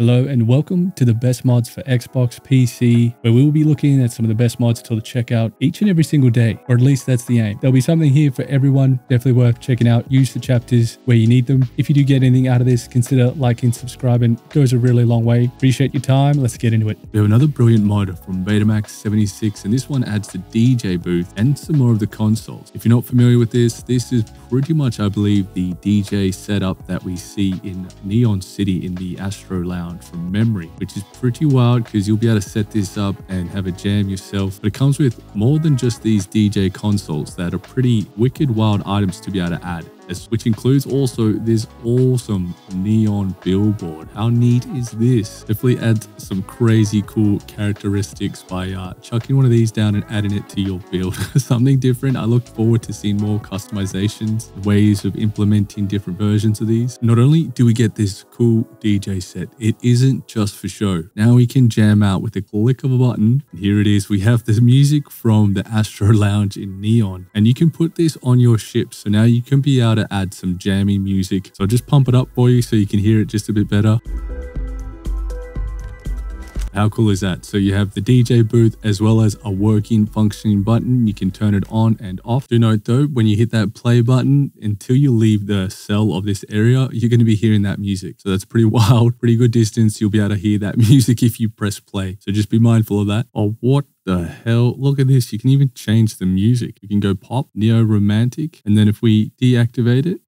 Hello and welcome to the best mods for Xbox PC, where we will be looking at some of the best mods to check out each and every single day, or at least that's the aim. There'll be something here for everyone, definitely worth checking out. Use the chapters where you need them. If you do get anything out of this, consider liking, subscribing. It goes a really long way. Appreciate your time. Let's get into it. We have another brilliant mod from Betamax76, and this one adds the DJ booth and some more of the consoles. If you're not familiar with this is pretty much, I believe, the DJ setup that we see in Neon City in the Astro Lounge from memory, which is pretty wild because you'll be able to set this up and have a jam yourself. But it comes with more than just these DJ consoles that are pretty wicked wild items to be able to add, which includes also this awesome neon billboard. How neat is this? Definitely adds some crazy cool characteristics by chucking one of these down and adding it to your build. Something different. I look forward to seeing more customizations, ways of implementing different versions of these. Not only do we get this cool DJ set, it isn't just for show. Now we can jam out with a click of a button. Here it is. We have the music from the Astro Lounge in Neon, and you can put this on your ship. So now you can be able to add some jamming music. So I'll just pump it up for you so you can hear it just a bit better. How cool is that? So you have the DJ booth as well as a working functioning button. You can turn it on and off. Do note though, when you hit that play button, until you leave the cell of this area, you're going to be hearing that music. So that's pretty wild, pretty good distance. You'll be able to hear that music if you press play. So just be mindful of that. Oh, what the hell? Look at this. You can even change the music. You can go pop, neo romantic, and then if we deactivate it,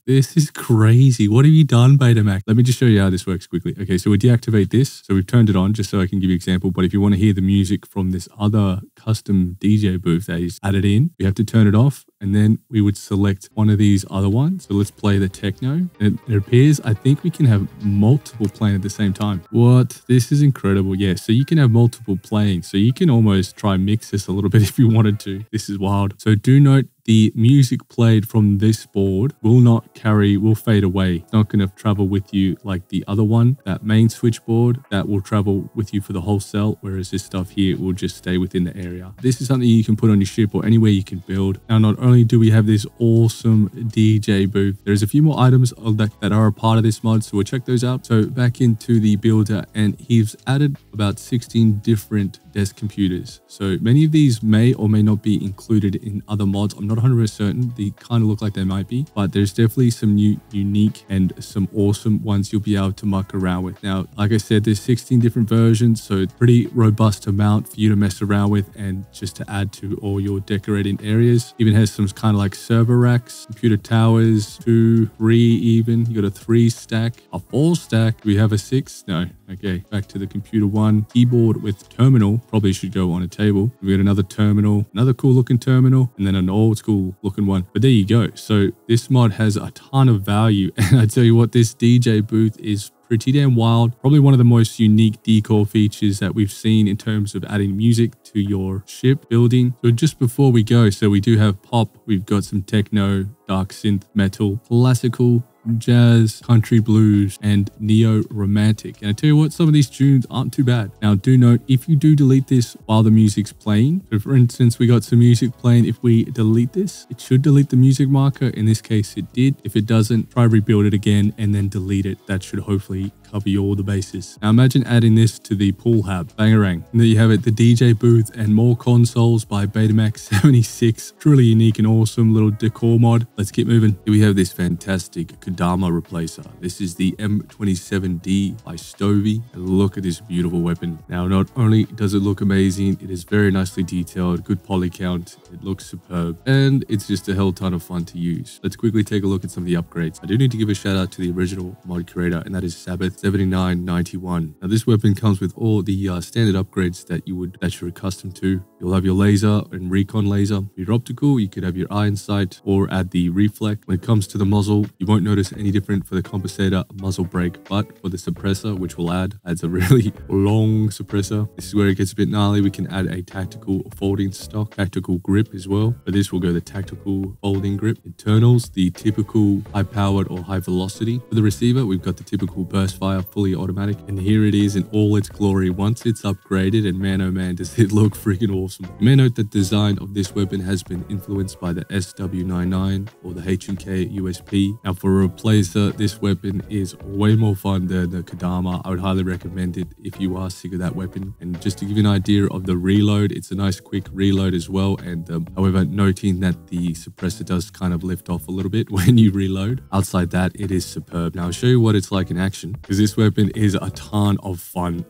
this is crazy. What have you done, Betamax? Let me just show you how this works quickly. Okay, so we deactivate this. So we've turned it on just so I can give you an example. But if you want to hear the music from this other custom DJ booth that is added in, you have to turn it off. And then we would select one of these other ones. So let's play the techno. And it appears, I think we can have multiple playing at the same time. What? This is incredible. Yeah, so you can have multiple playing. So you can almost try and mix this a little bit if you wanted to. This is wild. So do note, the music played from this board will fade away. It's not going to travel with you like the other one. That main switchboard, that will travel with you for the whole cell, whereas this stuff here will just stay within the area. This is something you can put on your ship or anywhere you can build. Now, not only do we have this awesome DJ booth, there's a few more items that are a part of this mod, so we'll check those out. So back into the builder, and he's added about 16 different desk computers. So many of these may or may not be included in other mods. I'm not 100% certain. They kind of look like they might be, but there's definitely some new, unique, and some awesome ones you'll be able to muck around with. Now, like I said, there's 16 different versions, so it's pretty robust amount for you to mess around with and just to add to all your decorating areas. Even has some kind of like server racks, computer towers, 2, 3 even. You got a 3 stack, a 4 stack. We have a 6. No. Okay, back to the computer one. Keyboard with terminal, probably should go on a table. We got another terminal, another cool looking terminal, and then an old school looking one. But there you go. So this mod has a ton of value. And I tell you what, this DJ booth is pretty damn wild. Probably one of the most unique decor features that we've seen in terms of adding music to your ship building. So just before we go, so we do have pop, we've got some techno, dark synth, metal, classical, jazz, country blues, and neo romantic. And I tell you what, some of these tunes aren't too bad. Now do note, if you do delete this while the music's playing, so for instance, we got some music playing. If we delete this, it should delete the music marker. In this case, it did. If it doesn't, try rebuild it again and then delete it. That should hopefully cover you all the bases. Now imagine adding this to the pool hab. Bangarang. And there you have it, the DJ booth and more consoles by Betamax76. Truly unique and awesome little decor mod. Let's keep moving. Here we have this fantastic Kodama replacer. This is the M27D by Stovey. And look at this beautiful weapon. Now, not only does it look amazing, it is very nicely detailed, good poly count, it looks superb, and it's just a hell ton of fun to use. Let's quickly take a look at some of the upgrades. I do need to give a shout out to the original mod creator, and that is Sabbath7991. Now, this weapon comes with all the standard upgrades that you're accustomed to. You'll have your laser and recon laser. Your optical, you could have your iron sight or add the reflect. When it comes to the muzzle, you won't notice any different for the compensator muzzle brake, but for the suppressor, which we'll adds a really long suppressor. This is where it gets a bit gnarly. We can add a tactical folding stock, tactical grip as well. For this, we'll go the tactical folding grip. Internals, the typical high powered or high velocity. For the receiver, we've got the typical burst fire fire fully automatic, and here it is in all its glory once it's upgraded, and man oh man does it look freaking awesome. You may note that the design of this weapon has been influenced by the SW99 or the H&K USP. Now for a replacer, this weapon is way more fun than the Kodama. I would highly recommend it if you are sick of that weapon. And just to give you an idea of the reload, it's a nice quick reload as well, and however, noting that the suppressor does kind of lift off a little bit when you reload. Outside that, it is superb. Now I'll show you what it's like in action, because this weapon is a ton of fun.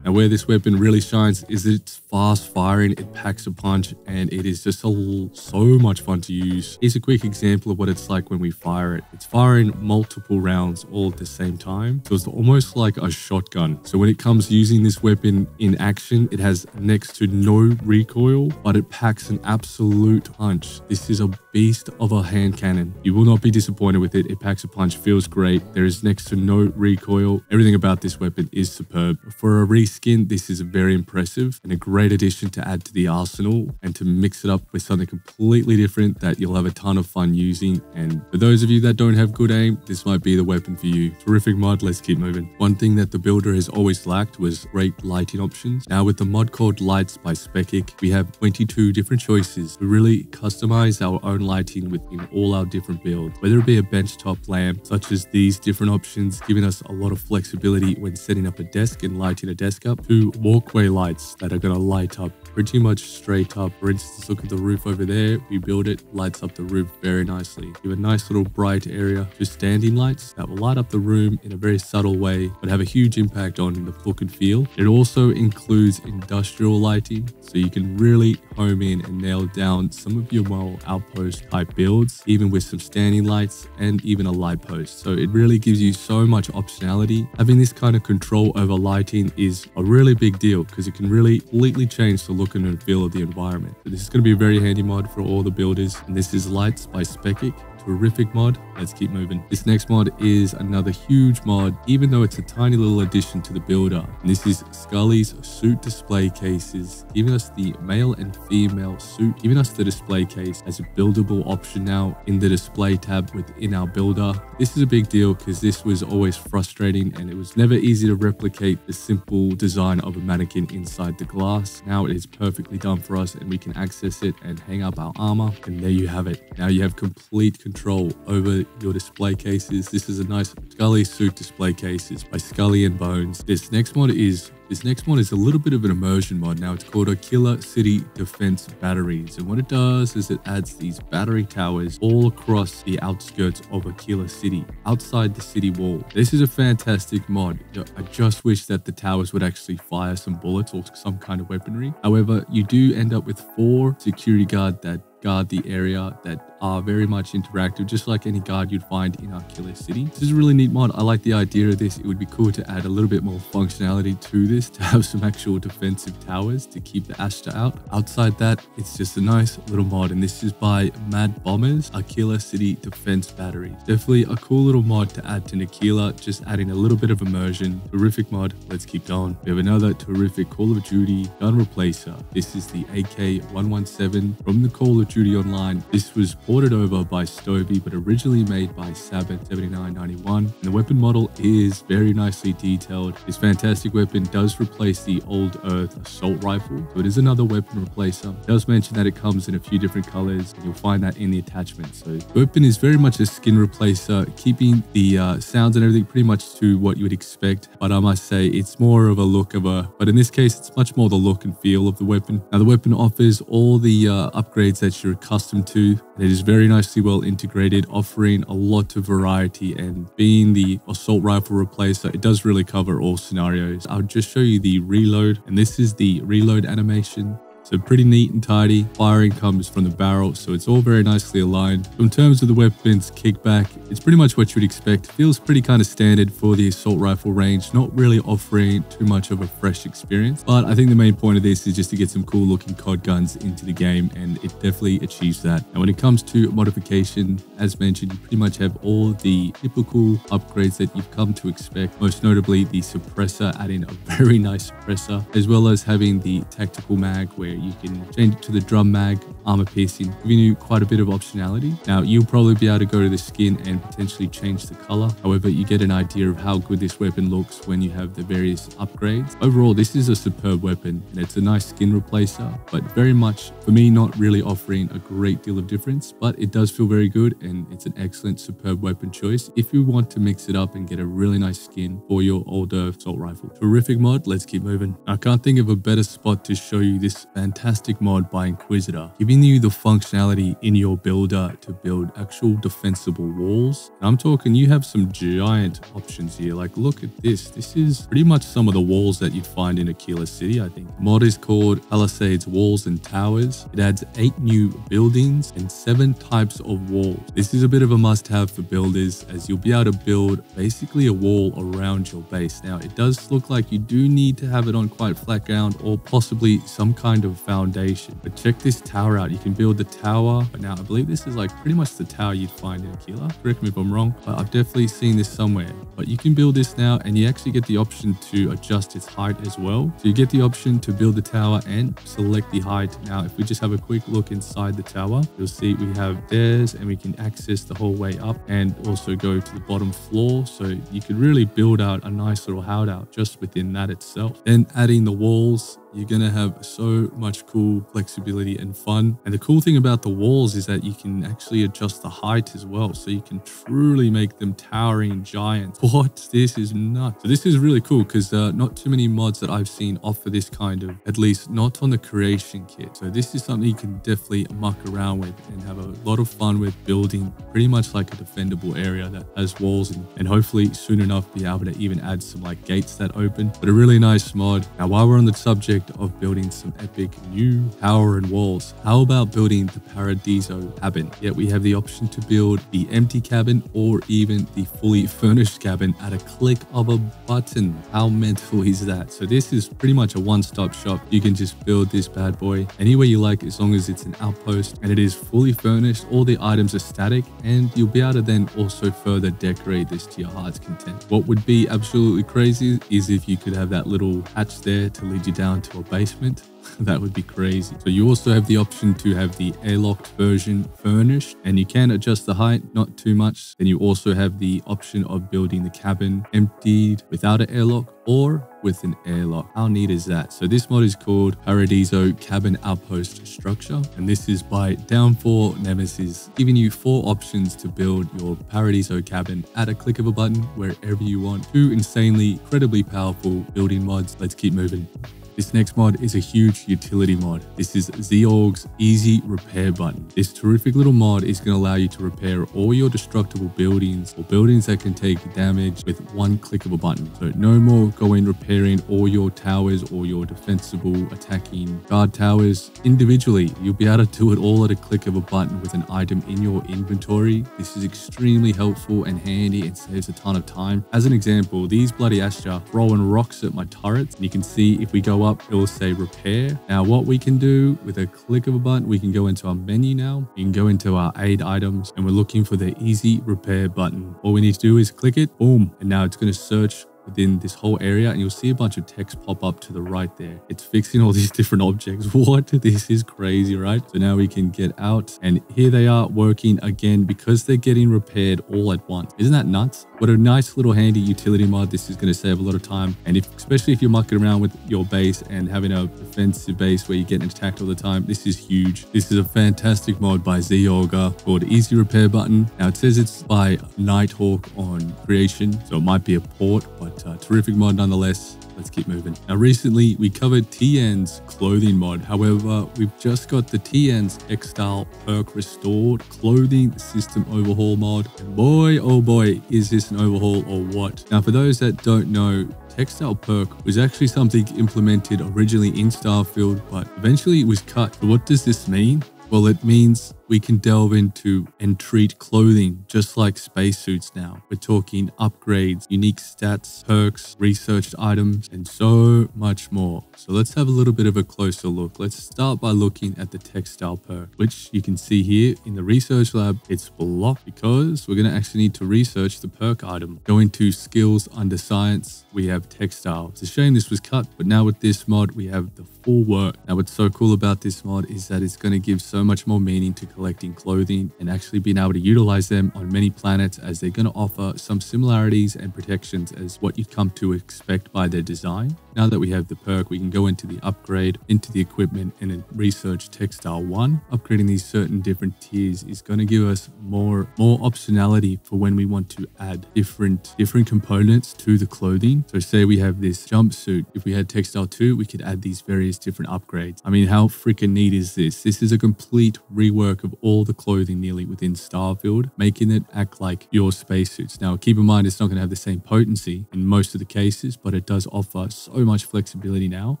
Now where this weapon really shines is it's fast firing, it packs a punch, and it is just so much fun to use. Here's a quick example of what it's like when we fire it. It's firing multiple rounds all at the same time, so it's almost like a shotgun. So when it comes to using this weapon in action, it has next to no recoil, but it packs an absolute punch. This is a beast of a hand cannon. You will not be disappointed with it. It packs a punch, feels great. There is next to no recoil. Everything about this weapon is superb. For a reskin, this is very impressive and a great addition to add to the arsenal and to mix it up with something completely different that you'll have a ton of fun using. And for those of you that don't have good aim, this might be the weapon for you. Terrific mod. Let's keep moving. One thing that the builder has always lacked was great lighting options. Now with the mod called Lights by Spekic, we have 22 different choices to really customize our own lighting within all our different builds, whether it be a benchtop lamp such as these different options, giving us a lot of flexibility when setting up a desk and lighting a desk up, to walkway lights that are going to light up pretty much straight up. For instance, look at the roof over there. We build it, lights up the roof very nicely. Give a nice little bright area to standing lights that will light up the room in a very subtle way, but have a huge impact on the look and feel. It also includes industrial lighting, so you can really home in and nail down some of your more outpost type builds, even with some standing lights and even a light post. So it really gives you so much optionality. Having this kind of control over lighting is a really big deal, because it can really completely change the look and feel of the environment. So this is going to be a very handy mod for all the builders, and this is Lights by Spekic. Terrific mod. Let's keep moving. This next mod is another huge mod, even though it's a tiny little addition to the builder. And this is Skully's suit display cases, giving us the male and female suit, giving us the display case as a buildable option now in the display tab within our builder. This is a big deal because this was always frustrating and it was never easy to replicate the simple design of a mannequin inside the glass. Now it is perfectly done for us and we can access it and hang up our armor, and there you have it. Now you have complete control over your display cases. This is a nice Skully suit display cases by Skully and Bones. This next mod is a little bit of an immersion mod. Now it's called Akila City Defense Batteries, and what it does is it adds these battery towers all across the outskirts of Akila City, outside the city wall. This is a fantastic mod. I just wish that the towers would actually fire some bullets or some kind of weaponry. However, you do end up with 4 security guards that guard the area that are very much interactive, just like any guard you'd find in Akila City. This is a really neat mod. I like the idea of this. It would be cool to add a little bit more functionality to this, to have some actual defensive towers to keep the Ashta out. Outside that, it's just a nice little mod, and this is by Mad Bombers, Akila City Defense Batteries. Definitely a cool little mod to add to Akila, just adding a little bit of immersion. Terrific mod. Let's keep going. We have another terrific Call of Duty gun replacer. This is the AK-117 from the Call of Duty Online. This was ported over by Stovey, but originally made by Sabbath 7991. And the weapon model is very nicely detailed. This fantastic weapon does replace the Old Earth assault rifle, so it is another weapon replacer. It does mention that it comes in a few different colors, and you'll find that in the attachment. So the weapon is very much a skin replacer, keeping the sounds and everything pretty much to what you would expect. But I must say it's more of a look of but in this case, it's much more the look and feel of the weapon. Now the weapon offers all the upgrades that you're accustomed to, and it is very nicely well integrated, offering a lot of variety, and being the assault rifle replacer, it does really cover all scenarios. I'll just show you the reload, and this is the reload animation. So pretty neat and tidy. Firing comes from the barrel, so it's all very nicely aligned. So in terms of the weapon's kickback, it's pretty much what you'd expect. Feels pretty kind of standard for the assault rifle range, not really offering too much of a fresh experience. But I think the main point of this is just to get some cool looking COD guns into the game, and it definitely achieves that. And when it comes to modification, as mentioned, you pretty much have all the typical upgrades that you've come to expect, most notably the suppressor, adding a very nice suppressor, as well as having the tactical mag where where you can change it to the drum mag, armor piercing, giving you quite a bit of optionality. Now, you'll probably be able to go to the skin and potentially change the color. However, you get an idea of how good this weapon looks when you have the various upgrades. Overall, this is a superb weapon and it's a nice skin replacer, but very much, for me, not really offering a great deal of difference, but it does feel very good and it's an excellent, superb weapon choice if you want to mix it up and get a really nice skin for your older assault rifle. Terrific mod, let's keep moving. I can't think of a better spot to show you this fantastic mod by Inquisitor, giving you the functionality in your builder to build actual defensible walls. And I'm talking, you have some giant options here. Like, look at this. This is pretty much some of the walls that you'd find in Akila City, I think. The mod is called Pallisade's Walls and Towers. It adds 8 new buildings and 7 types of walls. This is a bit of a must-have for builders, as you'll be able to build basically a wall around your base. Now, it does look like you do need to have it on quite flat ground or possibly some kind of foundation. But check this tower out. You can build the tower. But now, I believe this is like pretty much the tower you'd find in Akila. Correct me if I'm wrong, but I've definitely seen this somewhere. But you can build this now, and you actually get the option to adjust its height as well. So you get the option to build the tower and select the height. Now, if we just have a quick look inside the tower, you'll see we have stairs and we can access the whole way up and also go to the bottom floor. So you could really build out a nice little hideout just within that itself. Then adding the walls, you're going to have so much cool flexibility and fun. And the cool thing about the walls is that you can actually adjust the height as well. So you can truly make them towering giants. What? This is nuts. So this is really cool because not too many mods that I've seen offer this kind of, at least not on the creation kit. So this is something you can definitely muck around with and have a lot of fun with, building pretty much like a defendable area that has walls, and hopefully soon enough be able to even add some like gates that open. But a really nice mod. Now, while we're on the subject of building some epic new tower and walls, how about building the Paradiso cabin? Yeah, we have the option to build the empty cabin or even the fully furnished cabin at a click of a button. How mental is that? So this is pretty much a one-stop shop. You can just build this bad boy anywhere you like, as long as it's an outpost and it is fully furnished. All the items are static, and you'll be able to then also further decorate this to your heart's content. What would be absolutely crazy is if you could have that little hatch there to lead you down to a basement. That would be crazy. So you also have the option to have the airlocked version furnished, and you can adjust the height, not too much. Then you also have the option of building the cabin emptied without an airlock or with an airlock. How neat is that? So this mod is called Paradiso Cabin Outpost Structure, and this is by Downfall Nemesis, giving you 4 options to build your Paradiso cabin at a click of a button wherever you want. 2 insanely, incredibly powerful building mods. Let's keep moving. This next mod is a huge utility mod. This is ZeeOgre's Easy Repair button. This terrific little mod is going to allow you to repair all your destructible buildings or buildings that can take damage with one click of a button. So no more going repairing all your towers or your defensible attacking guard towers individually. You'll be able to do it all at a click of a button with an item in your inventory. This is extremely helpful and handy and saves a ton of time. As an example, these bloody Astra throwing rocks at my turrets, and you can see if we go up, it will say repair. Now what we can do with a click of a button, we can go into our menu now. You can go into our aid items, and we're looking for the easy repair button. All we need to do is click it, boom, and now it's going to search within this whole area, and you'll see a bunch of text pop up to the right there. It's fixing all these different objects. What? This is crazy, right? So now we can get out, and here they are working again because they're getting repaired all at once. Isn't that nuts? What a nice little handy utility mod. This is going to save a lot of time, and especially if you're mucking around with your base and having a defensive base where you're getting attacked all the time, this is huge. This is a fantastic mod by ZeeOgre called Easy Repair Button. Now it says it's by Nighthawk on creation, so it might be a port, but terrific mod nonetheless. Let's keep moving. Now recently we covered TN's clothing mod. However, we've just got the TN's Textile Perk restored clothing system overhaul mod. And boy, oh boy, is this an overhaul or what? Now for those that don't know, Textile Perk was actually something implemented originally in Starfield, but eventually it was cut. So what does this mean? Well, it means we can delve into and treat clothing just like spacesuits now. We're talking upgrades, unique stats, perks, researched items, and so much more. So let's have a little bit of a closer look. Let's start by looking at the Textile perk, which you can see here in the research lab. It's blocked because we're going to actually need to research the perk item. Go into skills under science, we have Textile. It's a shame this was cut, but now with this mod, we have the full work. Now what's so cool about this mod is that it's going to give so much more meaning to collecting clothing and actually being able to utilize them on many planets, as they're going to offer some similarities and protections as what you'd come to expect by their design. Now that we have the perk, we can go into the upgrade, into the equipment, and then research Textile 1. Upgrading these certain different tiers is going to give us more optionality for when we want to add different components to the clothing. So say we have this jumpsuit. If we had Textile 2, we could add these various different upgrades. I mean, how freaking neat is this? This is a complete rework of all the clothing nearly within Starfield, making it act like your spacesuits. Now, keep in mind, it's not going to have the same potency in most of the cases, but it does offer so much flexibility now,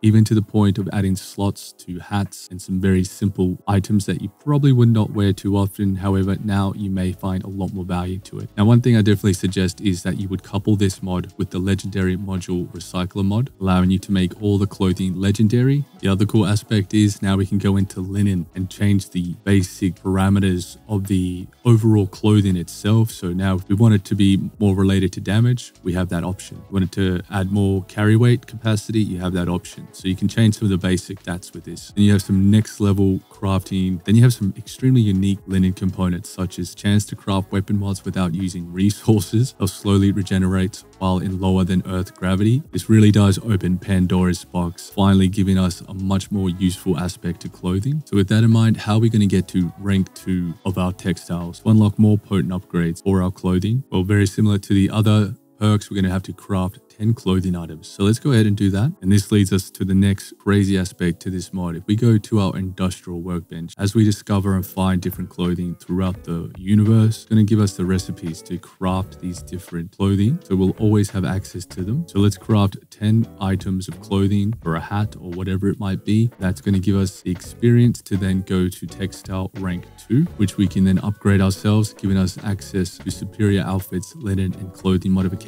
even to the point of adding slots to hats and some very simple items that you probably would not wear too often. However, now you may find a lot more value to it. Now, one thing I definitely suggest is that you would couple this mod with the legendary module recycler mod, allowing you to make all the clothing legendary. The other cool aspect is now we can go into linen and change the basic parameters of the overall clothing itself. So now if we want it to be more related to damage, we have that option. If we wanted to add more carry weight capacity, you have that option. So you can change some of the basic stats with this. And you have some next level crafting. Then you have some extremely unique linen components, such as chance to craft weapon mods without using resources. They'll slowly regenerate while in lower than Earth gravity. This really does open Pandora's box, finally giving us a much more useful aspect to clothing. So with that in mind, how are we going to get to rank 2 of our textiles to unlock more potent upgrades for our clothing? Well, very similar to the other perks, we're going to have to craft 10 clothing items. So let's go ahead and do that. And this leads us to the next crazy aspect to this mod. If we go to our industrial workbench, as we discover and find different clothing throughout the universe, it's going to give us the recipes to craft these different clothing. So we'll always have access to them. So let's craft 10 items of clothing for a hat or whatever it might be. That's going to give us the experience to then go to textile rank 2, which we can then upgrade ourselves, giving us access to superior outfits, linen, and clothing modifications.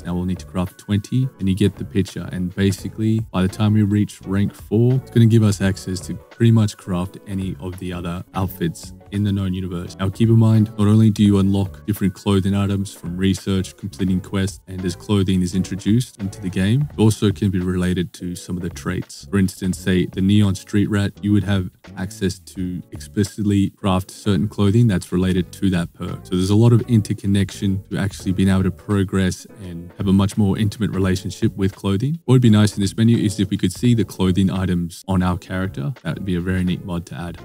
Now we'll need to craft 20, and you get the picture. And basically, by the time we reach rank 4, it's going to give us access to pretty much craft any of the other outfits in the known universe. Now keep in mind, not only do you unlock different clothing items from research, completing quests, and as clothing is introduced into the game, it also can be related to some of the traits. For instance, say the neon street rat, you would have access to explicitly craft certain clothing that's related to that perk. So there's a lot of interconnection to actually being able to progress and have a much more intimate relationship with clothing. What would be nice in this menu is if we could see the clothing items on our character. That would be a very neat mod to add.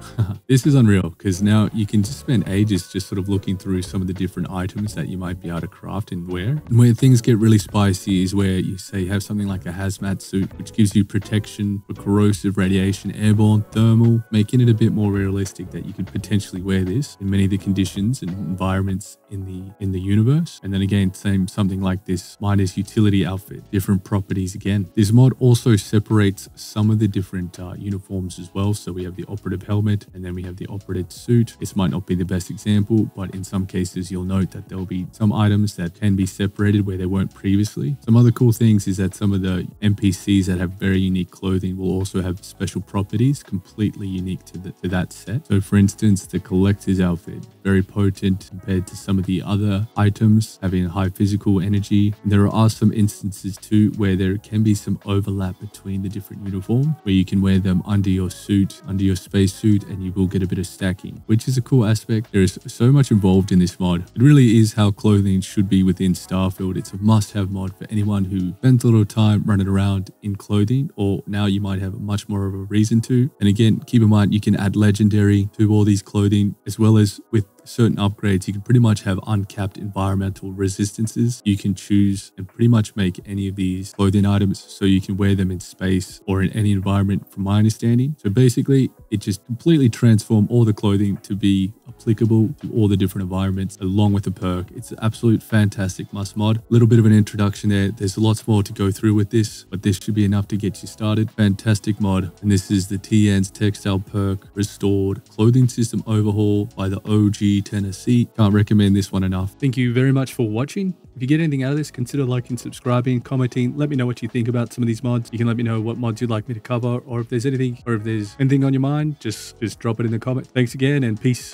This is unreal, because now you can just spend ages just sort of looking through some of the different items that you might be able to craft and wear. And where things get really spicy is where you say have something like a hazmat suit, which gives you protection for corrosive radiation, airborne, thermal, making it a bit more realistic that you could potentially wear this in many of the conditions and environments in the universe. And then again, same something like this minus utility outfit, different properties again. This mod also separates some of the different uniforms as well. So we have the operative helmet, and then we have the operative suit. This might not be the best example, but in some cases you'll note that there'll be some items that can be separated where they weren't previously. Some other cool things is that some of the NPCs that have very unique clothing will also have special properties completely unique to that set. So for instance, the collector's outfit, very potent compared to some of the other items, having high physical energy. And there are some instances too where there can be some overlap between the different uniforms, where you can wear them under your suit, under your space suit, and you will get a bit of stacking, which is a cool aspect. There is so much involved in this mod. It really is how clothing should be within Starfield. It's a must-have mod for anyone who spends a little time running around in clothing, or now you might have much more of a reason to. And again, keep in mind, you can add legendary to all these clothing, as well as with certain upgrades, you can pretty much have uncapped environmental resistances. You can choose and pretty much make any of these clothing items so you can wear them in space or in any environment from my understanding. So basically, it just completely transforms all the clothing to be applicable to all the different environments along with the perk. It's an absolute fantastic must mod. A little bit of an introduction there. There's lots more to go through with this, but this should be enough to get you started. Fantastic mod. And this is the TN's Textile Perk Restored Clothing System Overhaul by the OG Tennessee. Can't recommend this one enough. Thank you very much for watching. If you get anything out of this, consider liking, subscribing, commenting. Let me know what you think about some of these mods. You can let me know what mods you'd like me to cover, or if there's anything on your mind, just drop it in the comment. Thanks again, and peace.